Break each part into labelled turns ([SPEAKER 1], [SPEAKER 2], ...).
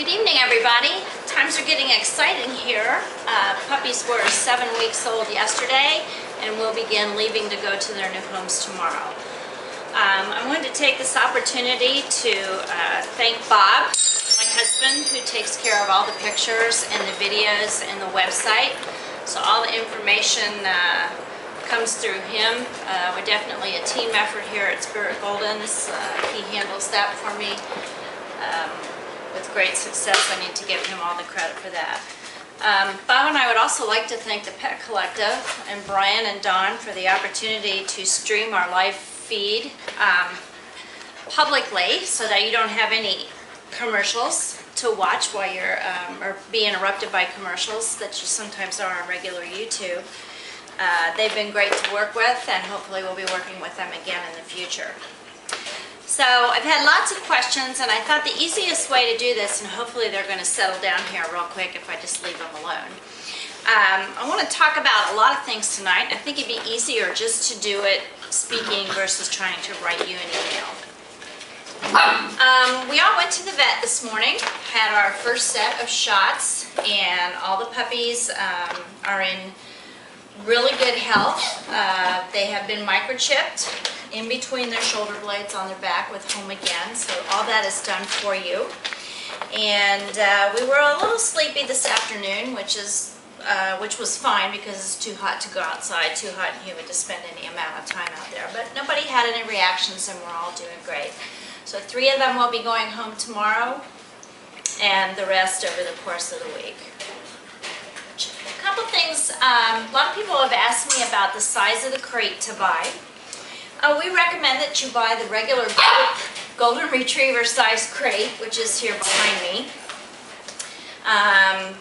[SPEAKER 1] Good evening, everybody. Times are getting exciting here. Puppies were 7 weeks old yesterday and will begin leaving to go to their new homes tomorrow. I wanted to take this opportunity to thank Bob, my husband, who takes care of all the pictures and the videos and the website. So all the information comes through him. We're definitely a team effort here at Spirit Golden's. He handles that for me with great success. I need to give him all the credit for that. Bob and I would also like to thank the Pet Collective and Brian and Don for the opportunity to stream our live feed publicly so that you don't have any commercials to watch while you're or be interrupted by commercials that you sometimes are on regular YouTube. They've been great to work with, and hopefully we'll be working with them again in the future. So I've had lots of questions, and I thought the easiest way to do this, and hopefully they're going to settle down here real quick if I just leave them alone. I want to talk about a lot of things tonight. I think it'd be easier just to do it speaking versus trying to write you an email. We all went to the vet this morning, had our first set of shots, and all the puppies are in really good health. They have been microchipped in between their shoulder blades on their back with Home Again, so all that is done for you. And we were a little sleepy this afternoon, which was fine because it's too hot to go outside, too hot and humid to spend any amount of time out there. But nobody had any reactions, and we're all doing great. So 3 of them will be going home tomorrow, and the rest over the course of the week. A couple things, a lot of people have asked me about the size of the crate to buy. We recommend that you buy the regular Golden Retriever size crate, which is here behind me. I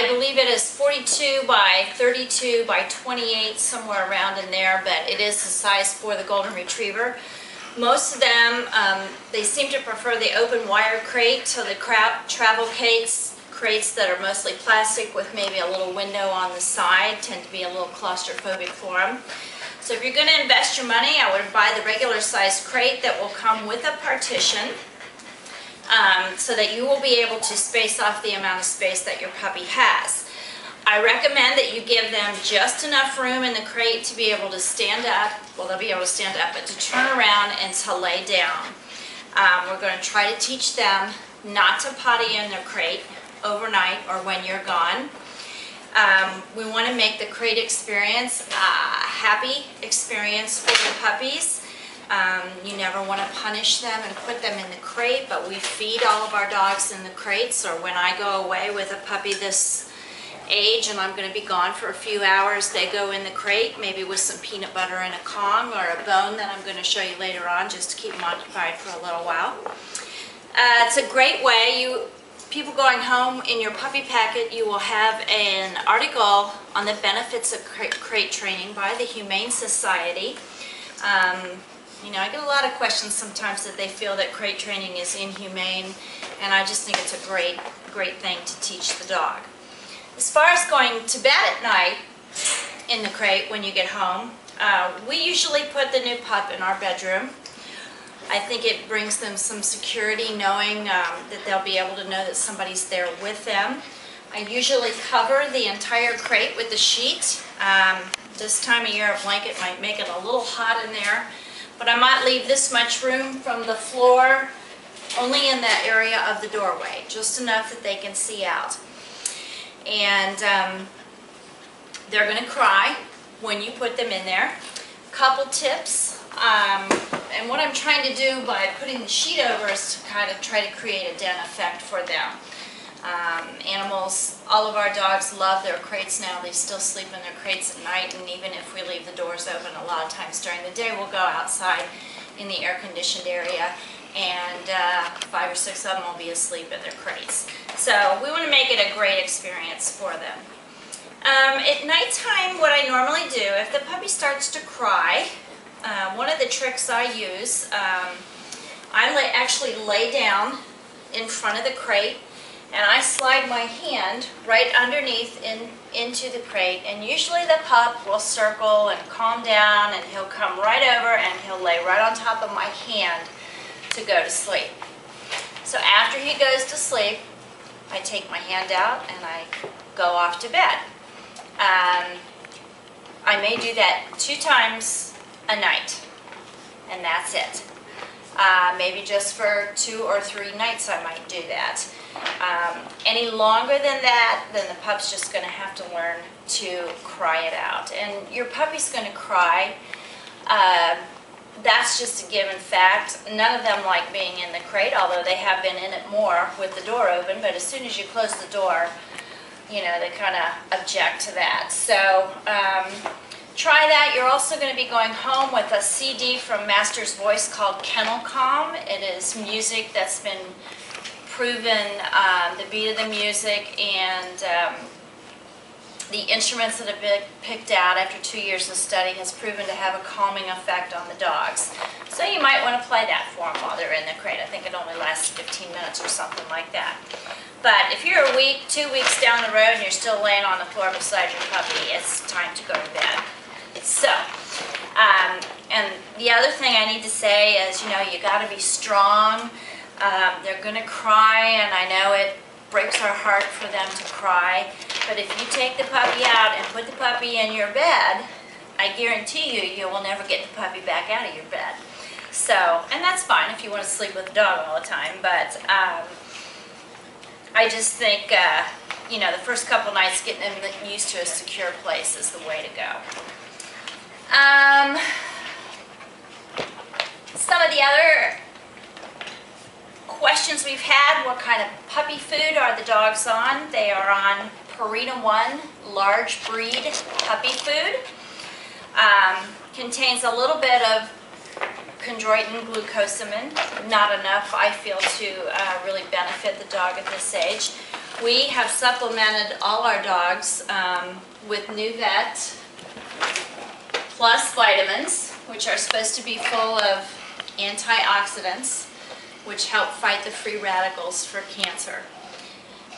[SPEAKER 1] believe it is 42 by 32 by 28, somewhere around in there, but it is the size for the Golden Retriever. Most of them, they seem to prefer the open wire crate, so the travel crates that are mostly plastic with maybe a little window on the side tend to be a little claustrophobic for them. So if you're going to invest your money, I would buy the regular size crate that will come with a partition so that you will be able to space off the amount of space that your puppy has. I recommend that you give them just enough room in the crate to be able to stand up. Well, they'll be able to stand up, but to turn around and to lay down. We're going to try to teach them not to potty in their crate overnight or when you're gone. We want to make the crate experience a happy experience for your puppies. You never want to punish them and put them in the crate, but we feed all of our dogs in the crates, or when I go away with a puppy this age and I'm going to be gone for a few hours, they go in the crate, maybe with some peanut butter and a Kong or a bone that I'm going to show you later on, just to keep them occupied for a little while. It's a great way. People going home, in your puppy packet you will have an article on the benefits of crate training by the Humane Society. You know, I get a lot of questions sometimes that they feel that crate training is inhumane, and I just think it's a great thing to teach the dog. As far as going to bed at night in the crate when you get home, we usually put the new pup in our bedroom. I think it brings them some security knowing that they'll be able to know that somebody's there with them. I usually cover the entire crate with a sheet. This time of year a blanket might make it a little hot in there, but I might leave this much room from the floor only in that area of the doorway, just enough that they can see out. And they're going to cry when you put them in there. Couple tips. And what I'm trying to do by putting the sheet over is to kind of try to create a den effect for them. Animals, all of our dogs love their crates now. They still sleep in their crates at night, and even if we leave the doors open a lot of times during the day, we'll go outside in the air-conditioned area, and 5 or 6 of them will be asleep in their crates. So we want to make it a great experience for them. At nighttime, what I normally do, if the puppy starts to cry, one of the tricks I use, I actually lay down in front of the crate, and I slide my hand right underneath into the crate, and usually the pup will circle and calm down, and he'll come right over and he'll lay right on top of my hand to go to sleep. So after he goes to sleep, I take my hand out and I go off to bed. I may do that 2 times a night, and that's it. Maybe just for 2 or 3 nights I might do that. Any longer than that, then the pup's just going to have to learn to cry it out. And your puppy's going to cry. That's just a given fact. None of them like being in the crate, although they have been in it more with the door open. But as soon as you close the door, you know, they kind of object to that. So try that. You're also going to be going home with a CD from Master's Voice called Kennel Calm. It is music that's been proven, the beat of the music and the instruments that have been picked out after 2 years of study has proven to have a calming effect on the dogs. So you might want to play that for them while they're in the crate. I think it only lasts 15 minutes or something like that. But if you're a week, 2 weeks down the road and you're still laying on the floor beside your puppy, it's time to go to bed. So, and the other thing I need to say is, you know, you got to be strong. They're going to cry, and I know it breaks our heart for them to cry. But if you take the puppy out and put the puppy in your bed, I guarantee you, you will never get the puppy back out of your bed. So, and that's fine if you want to sleep with the dog all the time, but I just think, you know, the first couple nights getting them used to a secure place is the way to go. Some of the other questions we've had: what kind of puppy food are the dogs on? They are on Purina One large breed puppy food. Contains a little bit of chondroitin glucosamine, not enough, I feel, to really benefit the dog at this age. We have supplemented all our dogs with Nuvet plus vitamins, which are supposed to be full of antioxidants, which help fight the free radicals for cancer.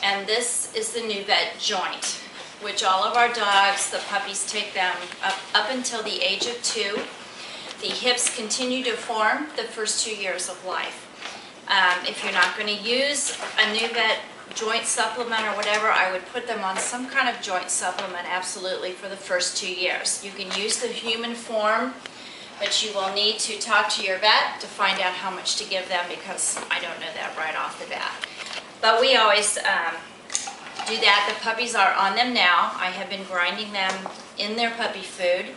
[SPEAKER 1] And this is the Nuvet joint, which all of our dogs, the puppies, take them up until the age of 2. The hips continue to form the first 2 years of life. If you're not going to use a Nuvet joint supplement or whatever, I would put them on some kind of joint supplement, absolutely, for the first 2 years. You can use the human form, but you will need to talk to your vet to find out how much to give them, because I don't know that right off the bat. But we always do that. The puppies are on them now. I have been grinding them in their puppy food.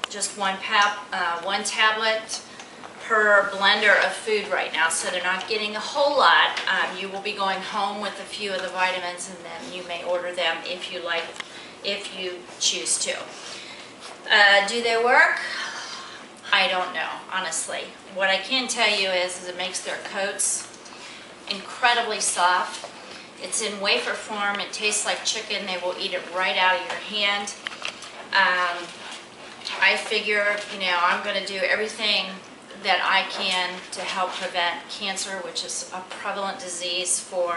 [SPEAKER 1] Just one tablet per blender of food right now, so they're not getting a whole lot. You will be going home with a few of the vitamins, and then you may order them if you like, if you choose to. Do they work? I don't know, honestly. What I can tell you is it makes their coats incredibly soft. It's in wafer form. It tastes like chicken. They will eat it right out of your hand. I figure, you know, I'm going to do everything that I can to help prevent cancer, which is a prevalent disease for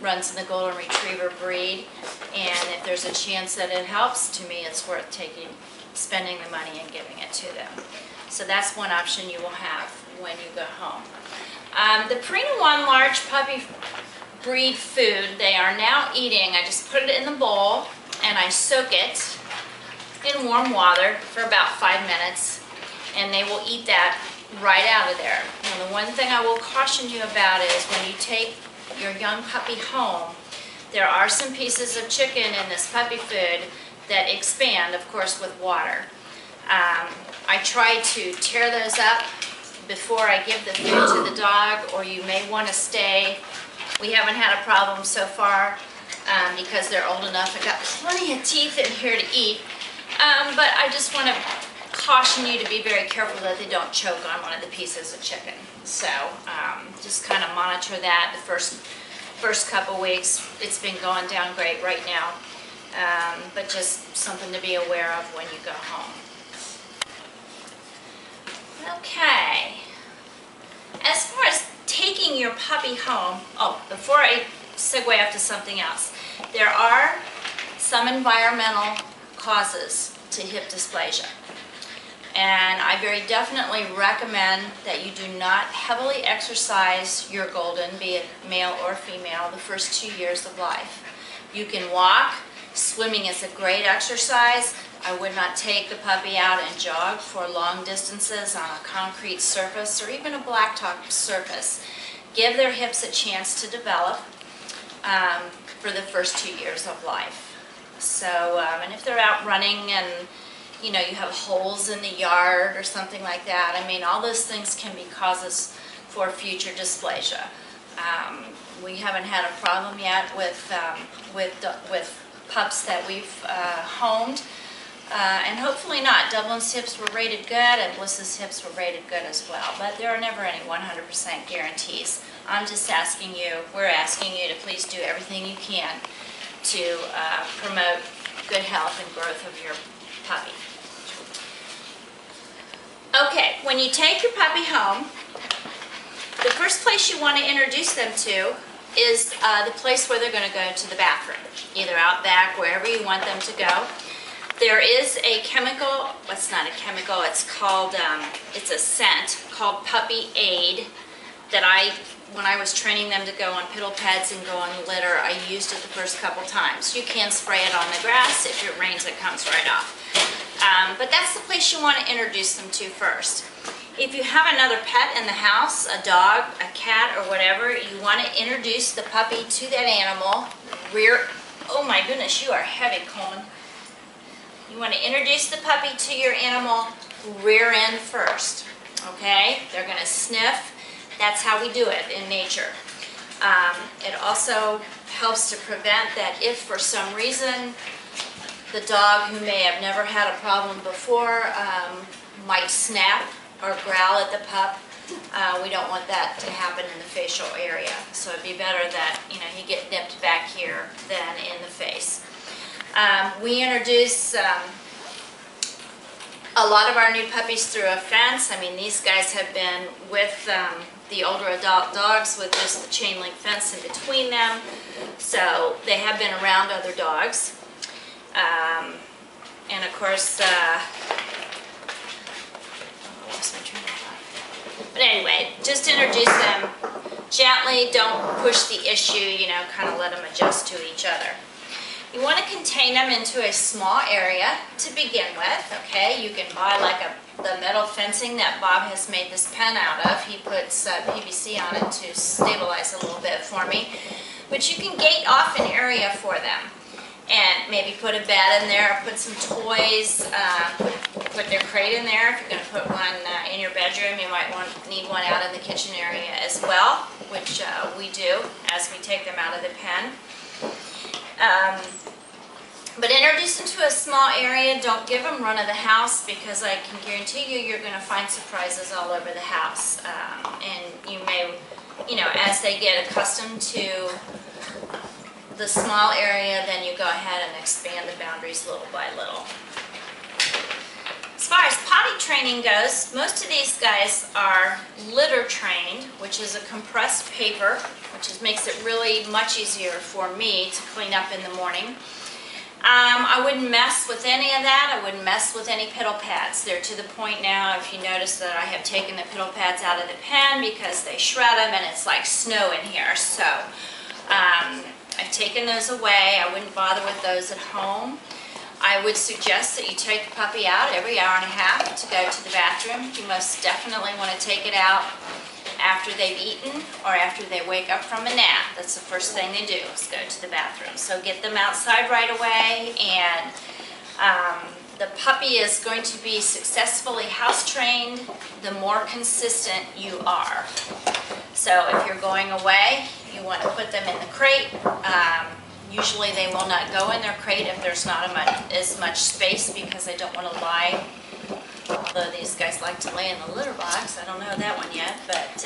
[SPEAKER 1] runs in the Golden Retriever breed. And if there's a chance that it helps, to me it's worth spending the money and giving it to them. So that's one option you will have when you go home. The Purina One large puppy breed food, they are now eating. I just put it in the bowl and I soak it in warm water for about 5 minutes, and they will eat that right out of there. Now, the one thing I will caution you about is when you take your young puppy home, there are some pieces of chicken in this puppy food that expand, of course, with water. I try to tear those up before I give the food to the dog, or you may want to stay. We haven't had a problem so far because they're old enough. I've got plenty of teeth in here to eat, but I just want to caution you to be very careful that they don't choke on one of the pieces of chicken. So just kind of monitor that the first couple weeks. It's been going down great right now, but just something to be aware of when you go home. Okay, as far as taking your puppy home, before I segue up to something else, there are some environmental causes to hip dysplasia. And I very definitely recommend that you do not heavily exercise your golden, be it male or female, the first 2 years of life. You can walk. Swimming is a great exercise. I would not take the puppy out and jog for long distances on a concrete surface or even a blacktop surface. Give their hips a chance to develop for the first 2 years of life. So, and if they're out running and you know, you have holes in the yard or something like that, I mean, all those things can be causes for future dysplasia. We haven't had a problem yet with pups that we've homed, and hopefully not. Dublin's hips were rated good and Bliss's hips were rated good as well, but there are never any 100% guarantees. I'm just asking you, we're asking you to please do everything you can to promote good health and growth of your puppy. Okay, when you take your puppy home, the first place you want to introduce them to is the place where they're going to go to the bathroom, either out back, wherever you want them to go. There is a chemical, well, it's not a chemical, it's called, it's a scent called Puppy Aid that when I was training them to go on piddle pads and go on litter, I used it the first couple times. You can spray it on the grass. If it rains, it comes right off. But that's the place you want to introduce them to first. If you have another pet in the house, a dog, a cat, or whatever, you want to introduce the puppy to that animal. Oh my goodness, you are heavy, Coleman. You want to introduce the puppy to your animal rear end first. Okay? They're going to sniff. That's how we do it in nature. It also helps to prevent that if for some reason the dog who may have never had a problem before might snap or growl at the pup. We don't want that to happen in the facial area. So it'd be better that you get nipped back here than in the face. We introduce a lot of our new puppies through a fence. I mean, these guys have been with the older adult dogs with just the chain link fence in between them. So they have been around other dogs. And of course, but anyway, just introduce them gently. Don't push the issue, kind of let them adjust to each other. You want to contain them into a small area to begin with, okay? You can buy like the metal fencing that Bob has made this pen out of. He puts PVC on it to stabilize a little bit for me. But you can gate off an area for them. And maybe put a bed in there, put some toys, put their crate in there. If you're going to put one in your bedroom, you might need one out in the kitchen area as well, which we do as we take them out of the pen. But introduce them to a small area. Don't give them run of the house, because I can guarantee you're going to find surprises all over the house. And you may, as they get accustomed to the small area, then you go ahead and expand the boundaries little by little. As far as potty training goes, most of these guys are litter trained, which is a compressed paper, which makes it really much easier for me to clean up in the morning. I wouldn't mess with any of that. I wouldn't mess with any piddle pads. They're to the point now, if you notice, that I have taken the piddle pads out of the pen because they shred them and it's like snow in here. So I've taken those away. I wouldn't bother with those at home. I would suggest that you take the puppy out every hour and a half to go to the bathroom. You most definitely want to take it out after they've eaten or after they wake up from a nap. That's the first thing they do, is go to the bathroom. So get them outside right away, and the puppy is going to be successfully house trained the more consistent you are. So if you're going away, you want to put them in the crate. Usually they will not go in their crate if there's not as much space, because they don't want to lie. Although these guys like to lay in the litter box. I don't know that one yet. But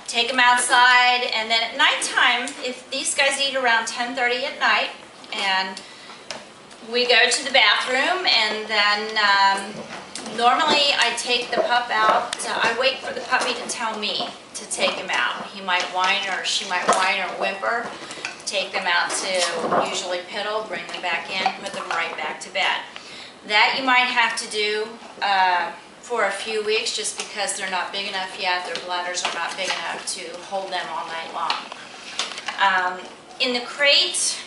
[SPEAKER 1] take them outside, and then at nighttime, if these guys eat around 10:30 at night, and we go to the bathroom, and then normally I take the pup out. I wait for the puppy to tell me to take him out. He might whine, or she might whine or whimper. Take them out to usually piddle, bring them back in, put them right back to bed. That you might have to do for a few weeks just because they're not big enough yet. Their bladders are not big enough to hold them all night long. In the crate,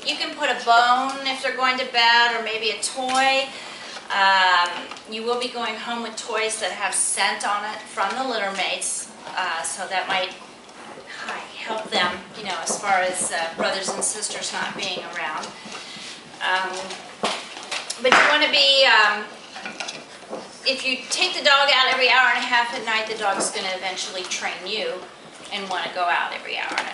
[SPEAKER 1] you can put a bone if they're going to bed, or maybe a toy. You will be going home with toys that have scent on it from the litter mates, so that might help them, you know, as far as brothers and sisters not being around. But you want to be, if you take the dog out every hour and a half at night, the dog's going to eventually train you and want to go out every hour and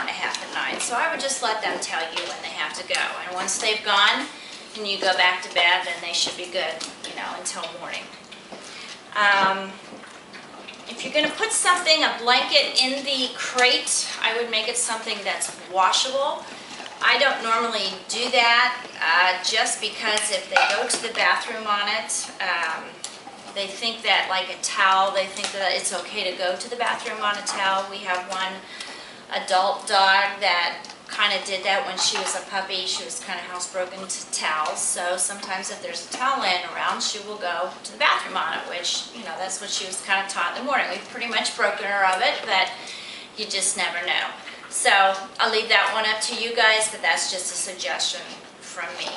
[SPEAKER 1] a half at night. So I would just let them tell you when they have to go. And once they've gone and you go back to bed, then they should be good, you know, until morning. If you're going to put something, a blanket in the crate, I would make it something that's washable. I don't normally do that just because if they go to the bathroom on it, they think that like a towel, they think that it's okay to go to the bathroom on a towel. We have one adult dog that kind of did that when she was a puppy. She was kind of housebroken to towels, so sometimes if there's a towel laying around, she will go to the bathroom on it, which, you know, that's what she was kind of taught in the morning. We've pretty much broken her of it, but you just never know. So I'll leave that one up to you guys, but that's just a suggestion from me.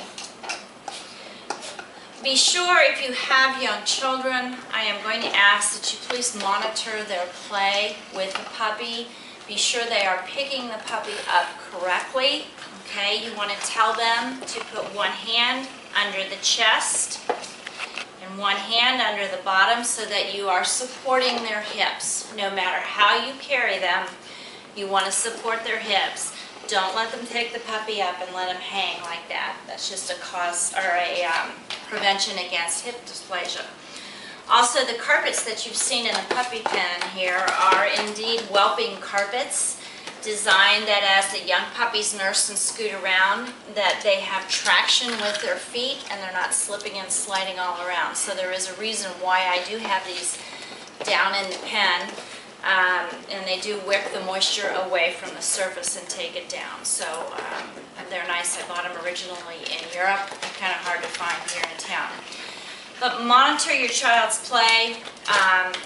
[SPEAKER 1] Be sure, if you have young children, I am going to ask that you please monitor their play with the puppy. Be sure they are picking the puppy up correctly. Okay, you want to tell them to put one hand under the chest and one hand under the bottom so that you are supporting their hips. No matter how you carry them, you want to support their hips. Don't let them take the puppy up and let them hang like that. That's just a cause or a prevention against hip dysplasia. Also, the carpets that you've seen in the puppy pen here are indeed whelping carpets, designed that as the young puppies nurse and scoot around, that they have traction with their feet and they're not slipping and sliding all around. So there is a reason why I do have these down in the pen, and they do wick the moisture away from the surface and take it down. So they're nice. I bought them originally in Europe. They're kind of hard to find here in town. But monitor your child's play.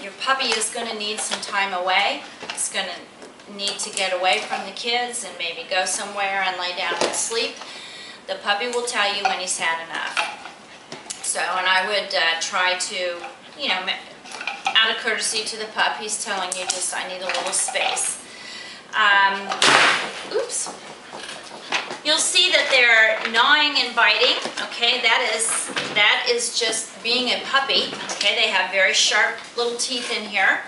[SPEAKER 1] Your puppy is going to need some time away. It's going to need to get away from the kids and maybe go somewhere and lay down and sleep. The puppy will tell you when he's had enough. So, and I would try to, you know, out of courtesy to the pup, he's telling you just, I need a little space. Oops. You'll see that they're gnawing and biting. Okay, that is just being a puppy. Okay, they have very sharp little teeth in here.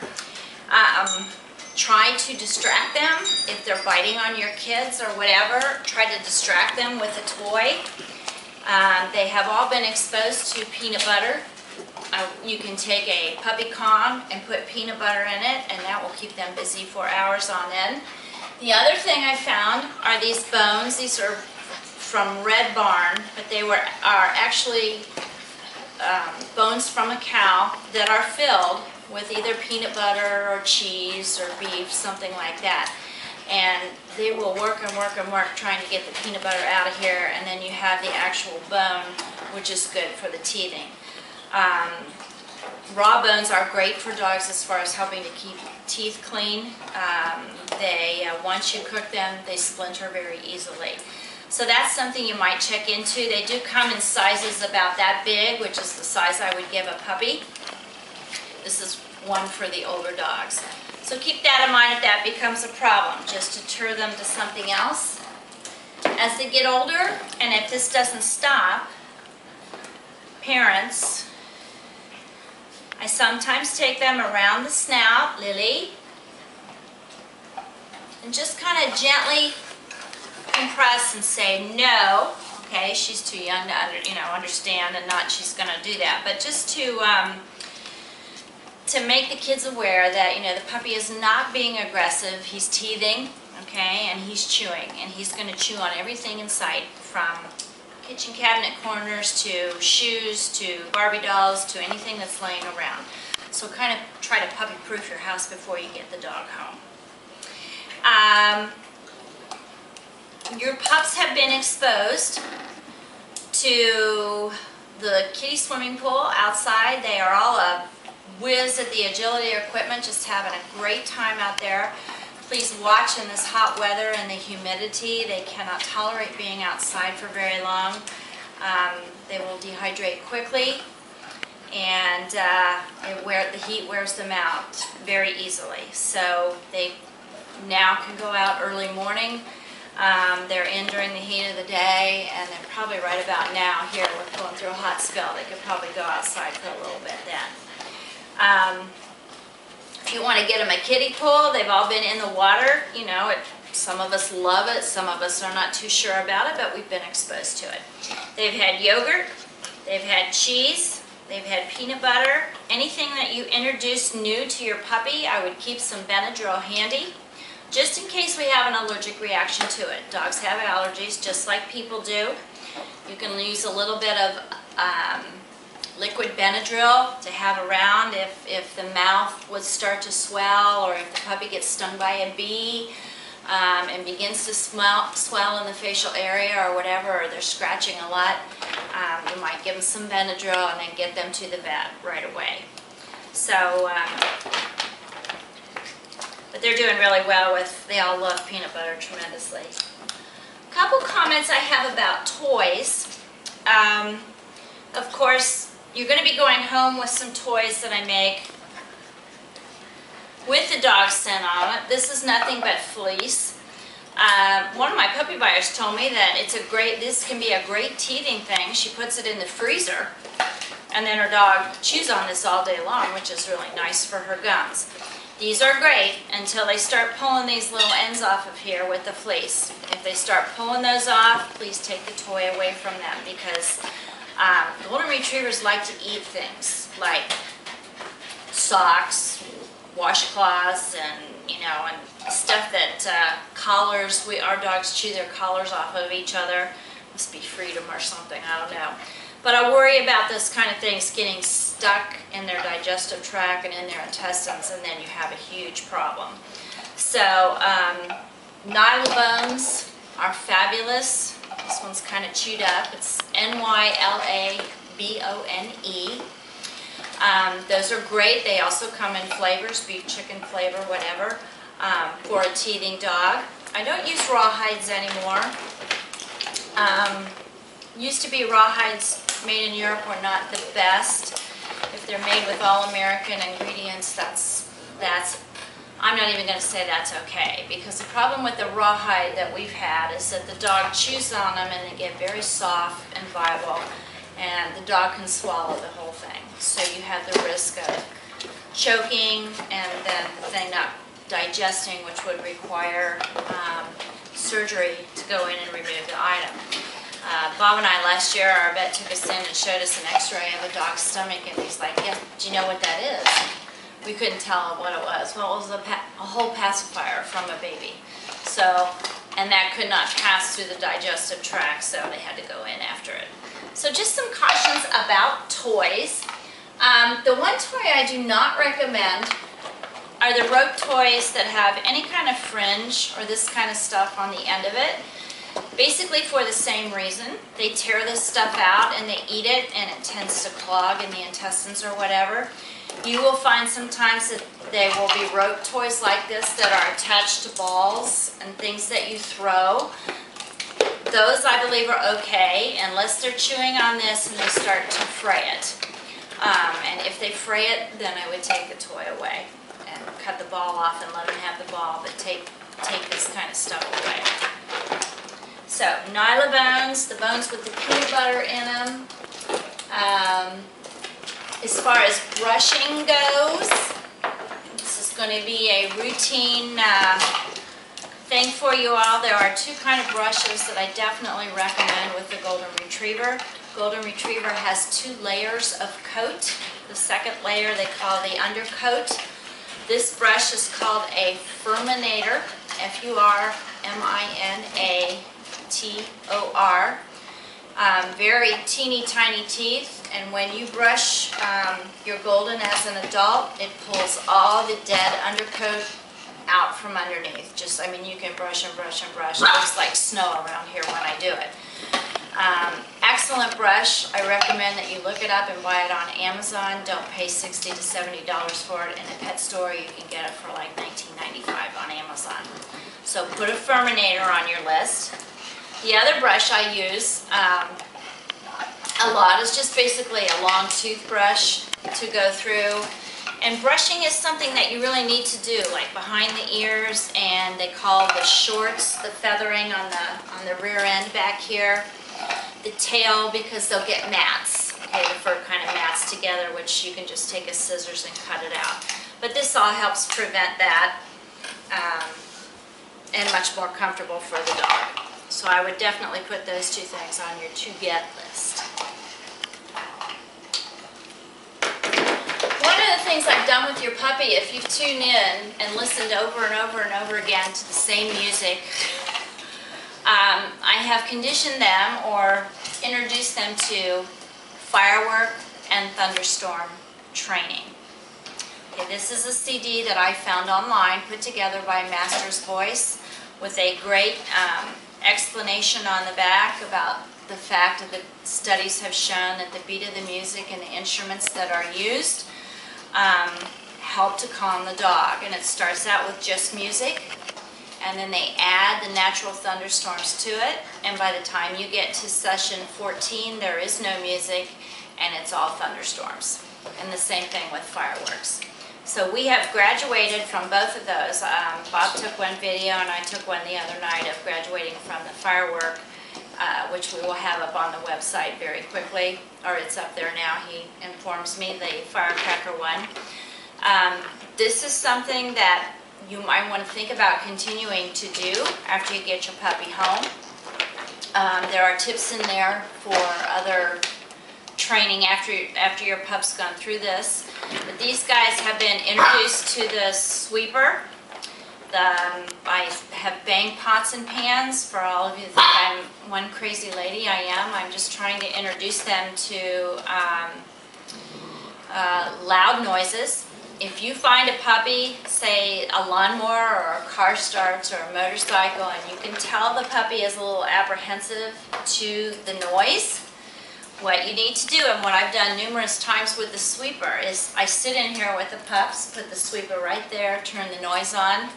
[SPEAKER 1] Try to distract them if they're biting on your kids or whatever. Try to distract them with a toy. They have all been exposed to peanut butter. You can take a puppy Kong and put peanut butter in it, and that will keep them busy for hours on end. The other thing I found are these bones. These are from Red Barn, but they are actually bones from a cow that are filled with either peanut butter or cheese or beef, something like that. And they will work and work and work trying to get the peanut butter out of here, and then you have the actual bone, which is good for the teething. Raw bones are great for dogs as far as helping to keep teeth clean. Once you cook them, they splinter very easily. So that's something you might check into. They do come in sizes about that big, which is the size I would give a puppy. This is one for the older dogs. So keep that in mind if that becomes a problem, just deter them to something else. As they get older, and if this doesn't stop, parents, I sometimes take them around the snout, Lily, and just kind of gently compress and say no. Okay, she's too young to understand, and not she's going to do that, but just to make the kids aware that the puppy is not being aggressive. He's teething, okay, and he's chewing, and he's going to chew on everything in sight, from kitchen cabinet corners to shoes to Barbie dolls to anything that's laying around. So kind of try to puppy-proof your house before you get the dog home. Your pups have been exposed to the the kiddie swimming pool outside. They are all a whiz at the agility equipment, just having a great time out there. Please watch in this hot weather and the humidity. They cannot tolerate being outside for very long. They will dehydrate quickly, and the heat wears them out very easily. So they now can go out early morning. They're in during the heat of the day, and they're probably right about now here, we're going through a hot spell. They could probably go outside for a little bit then. If you want to get them a kiddie pool, they've all been in the water. You know, some of us love it, some of us are not too sure about it, but we've been exposed to it. They've had yogurt, they've had cheese, they've had peanut butter. Anything that you introduce new to your puppy, I would keep some Benadryl handy, just in case we have an allergic reaction to it. Dogs have allergies just like people do. You can use a little bit of liquid Benadryl to have around if the mouth would start to swell, or if the puppy gets stung by a bee and begins to swell in the facial area or whatever, or they're scratching a lot. You might give them some Benadryl and then get them to the vet right away. So, but they're doing really well they all love peanut butter tremendously. A couple comments I have about toys. Of course, you're going to be going home with some toys that I make with the dog scent on it. This is nothing but fleece. One of my puppy buyers told me that this can be a great teething thing. She puts it in the freezer, and then her dog chews on this all day long, which is really nice for her gums. These are great until they start pulling these little ends off of here with the fleece. If they start pulling those off, please take the toy away from them, because golden retrievers like to eat things like socks, washcloths, and and stuff that collars. Our dogs chew their collars off of each other. Must be freedom or something, I don't know. But I worry about this kind of things getting stuck in their digestive tract and in their intestines, and then you have a huge problem. So Nylabones are fabulous. This one's kind of chewed up. It's Nylabone. Those are great. They also come in flavors, beef, chicken flavor, whatever, for a teething dog. I don't use rawhides anymore. Used to be rawhides made in Europe were not the best. If they're made with all American ingredients, I'm not even going to say that's okay, because the problem with the rawhide that we've had is that the dog chews on them and they get very soft and viable, and the dog can swallow the whole thing. So you have the risk of choking and then the thing not digesting, which would require surgery to go in and remove the item. Bob and I last year, our vet took us in and showed us an x-ray of a dog's stomach, and he's like, yeah, do you know what that is? We couldn't tell what it was. Well, it was a whole pacifier from a baby. So, and that could not pass through the digestive tract, so they had to go in after it. So just some cautions about toys. The one toy I do not recommend are the rope toys that have any kind of fringe or this kind of stuff on the end of it. Basically for the same reason. They tear this stuff out and they eat it, and it tends to clog in the intestines or whatever. You will find sometimes that there will be rope toys like this that are attached to balls and things that you throw. Those, I believe, are okay unless they're chewing on this and they start to fray it. And if they fray it, then I would take the toy away and cut the ball off and let them have the ball, but take this kind of stuff away. So, Nylabones, the bones with the peanut butter in them. As far as brushing goes, this is going to be a routine thing for you all. There are two kind of brushes that I definitely recommend with the Golden Retriever. Golden Retriever has 2 layers of coat. The second layer they call the undercoat. This brush is called a Furminator, Furminator. Very teeny tiny teeth, and when you brush your Golden as an adult, it pulls all the dead undercoat out from underneath. I mean, you can brush and brush and brush. It looks like snow around here when I do it. Excellent brush. I recommend that you look it up and buy it on Amazon. Don't pay $60 to $70 for it. In a pet store, you can get it for like $19.95 on Amazon. So put a Furminator on your list. The other brush I use a lot is just basically a long toothbrush to go through. And brushing is something that you really need to do, like behind the ears, and they call the shorts, the feathering on the rear end back here. The tail, because they'll get mats, okay, the fur kind of mats together, which you can just take a scissors and cut it out. But this all helps prevent that, and much more comfortable for the dog. So I would definitely put those two things on your to-get list. One of the things I've done with your puppy, if you've tuned in and listened over and over and over again to the same music, I have conditioned them or introduced them to firework and thunderstorm training. Okay, this is a CD that I found online, put together by Master's Voice, with a great explanation on the back about the fact that the studies have shown that the beat of the music and the instruments that are used help to calm the dog. And it starts out with just music, and then they add the natural thunderstorms to it, and by the time you get to session 14 there is no music and it's all thunderstorms. And the same thing with fireworks. So we have graduated from both of those. Bob took one video and I took one the other night of graduating from the firework, which we will have up on the website very quickly, or it's up there now, he informs me, the firecracker one. This is something that you might want to think about continuing to do after you get your puppy home. There are tips in there for other training after your pup's gone through this. But these guys have been introduced to the sweeper. I have bang pots and pans. For all of you that think I'm one crazy lady, I am. I'm just trying to introduce them to loud noises. If you find a puppy, say a lawnmower or a car starts or a motorcycle, and you can tell the puppy is a little apprehensive to the noise, what you need to do, and what I've done numerous times with the sweeper, is I sit in here with the pups, put the sweeper right there, turn the noise on,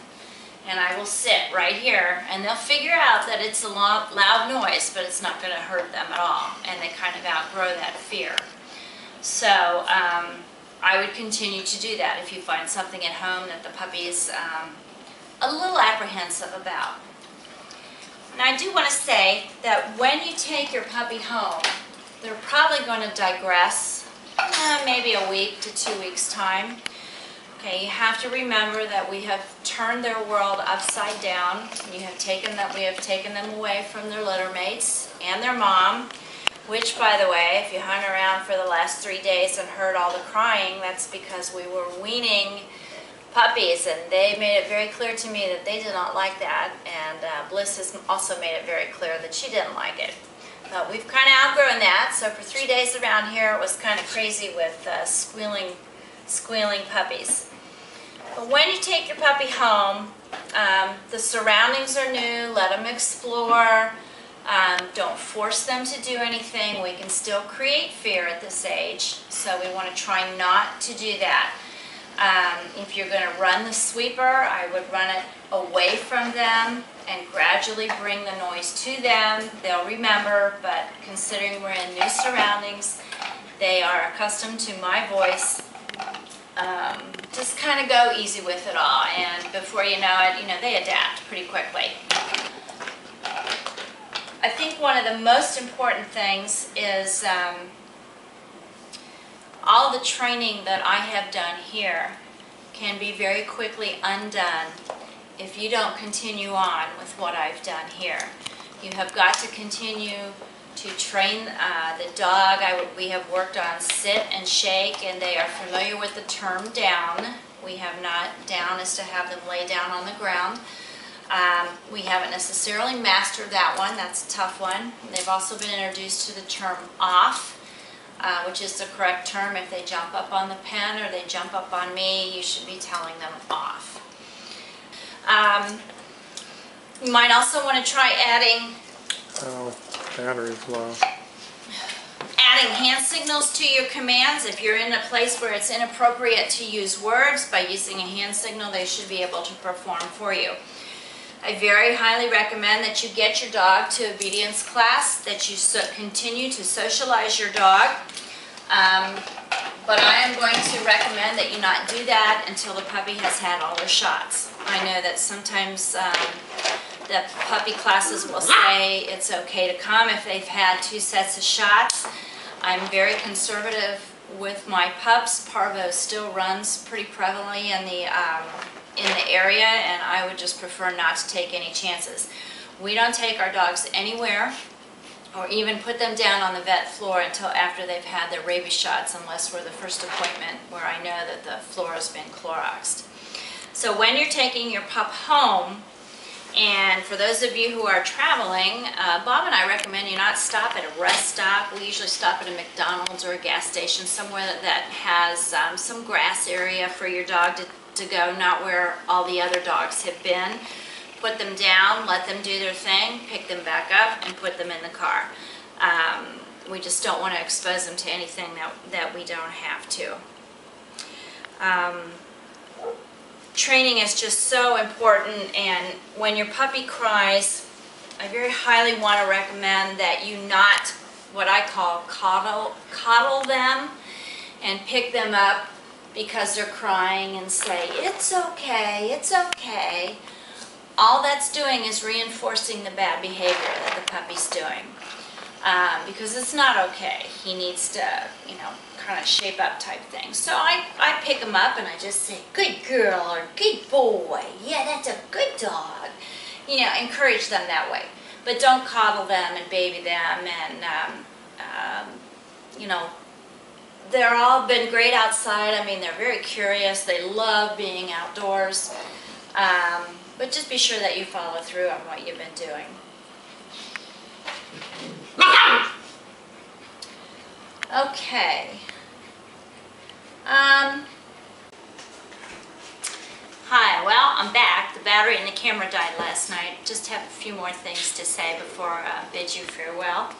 [SPEAKER 1] and I will sit right here, and they'll figure out that it's a loud noise, but it's not going to hurt them at all, and they kind of outgrow that fear. So I would continue to do that if you find something at home that the puppy is a little apprehensive about. And I do want to say that when you take your puppy home, they're probably going to digress maybe a week to 2 weeks time. Okay, you have to remember that we have turned their world upside down. We have taken them away from their litter mates and their mom, which, by the way, if you hung around for the last 3 days and heard all the crying, that's because we were weaning puppies, and they made it very clear to me that they did not like that, and Bliss has also made it very clear that she didn't like it. But we've kind of outgrown that, so for 3 days around here it was kind of crazy with squealing puppies. But when you take your puppy home, the surroundings are new, let them explore. Don't force them to do anything. We can still create fear at this age, so we want to try not to do that. If you're going to run the sweeper, I would run it away from them and gradually bring the noise to them. They'll remember, but considering we're in new surroundings, they are accustomed to my voice. Just kind of go easy with it all, and before you know it, they adapt pretty quickly. I think one of the most important things is all the training that I have done here can be very quickly undone if you don't continue on with what I've done here. You have got to continue to train the dog. We have worked on sit and shake, and they are familiar with the term down. We have not, down is to have them lay down on the ground. We haven't necessarily mastered that one. That's a tough one. They've also been introduced to the term off, which is the correct term. If they jump up on the pen or they jump up on me, you should be telling them off. You might also want to try adding
[SPEAKER 2] Battery's low.
[SPEAKER 1] Adding hand signals to your commands. If you're in a place where it's inappropriate to use words, by using a hand signal, they should be able to perform for you. I very highly recommend that you get your dog to obedience class, that you continue to socialize your dog. But I am going to recommend that you not do that until the puppy has had all their shots. I know that sometimes the puppy classes will say it's okay to come if they've had 2 sets of shots. I'm very conservative with my pups. Parvo still runs pretty prevalently in the area, and I would just prefer not to take any chances. We don't take our dogs anywhere or even put them down on the vet floor until after they've had their rabies shots, unless we're the first appointment where I know that the floor has been Cloroxed. So when you're taking your pup home, and for those of you who are traveling, Bob and I recommend you not stop at a rest stop. We usually stop at a McDonald's or a gas station, somewhere that has some grass area for your dog to go, not where all the other dogs have been. Put them down, let them do their thing, pick them back up, and put them in the car. We just don't want to expose them to anything that we don't have to. Training is just so important, and when your puppy cries, I very highly want to recommend that you not, what I call, coddle them and pick them up because they're crying and say, "It's okay, it's okay." All that's doing is reinforcing the bad behavior that the puppy's doing. Because it's not okay. He needs to, kind of shape up type thing. So I pick him up and I just say, "Good girl," or "Good boy. Yeah, that's a good dog." Encourage them that way. But don't coddle them and baby them. And, they're all been great outside. I mean, they're very curious. They love being outdoors. But just be sure that you follow through on what you've been doing. Okay. Hi, well, I'm back. The battery and the camera died last night. Just have a few more things to say before I bid you farewell.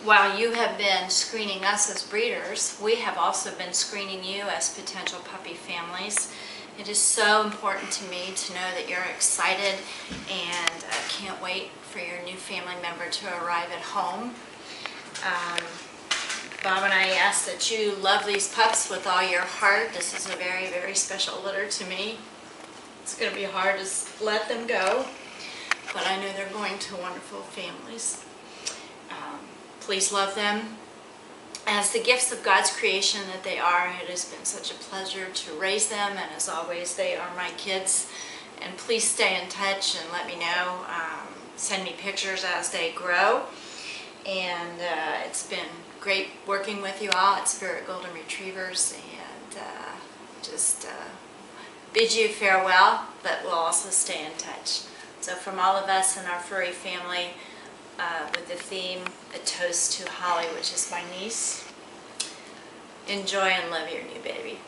[SPEAKER 1] While you have been screening us as breeders, we have also been screening you as potential puppy families. It is so important to me to know that you're excited, and I can't wait for your new family member to arrive at home. Bob and I ask that you love these pups with all your heart. This is a very, very special litter to me. It's going to be hard to let them go, but I know they're going to wonderful families. Please love them as the gifts of God's creation that they are. It has been such a pleasure to raise them, and as always, they are my kids. And please stay in touch and let me know. Send me pictures as they grow. And it's been great working with you all at Spirit Golden Retrievers, and just bid you farewell, but we'll also stay in touch. So from all of us in our furry family, with the theme, A Toast to Holly, which is my niece, enjoy and love your new baby.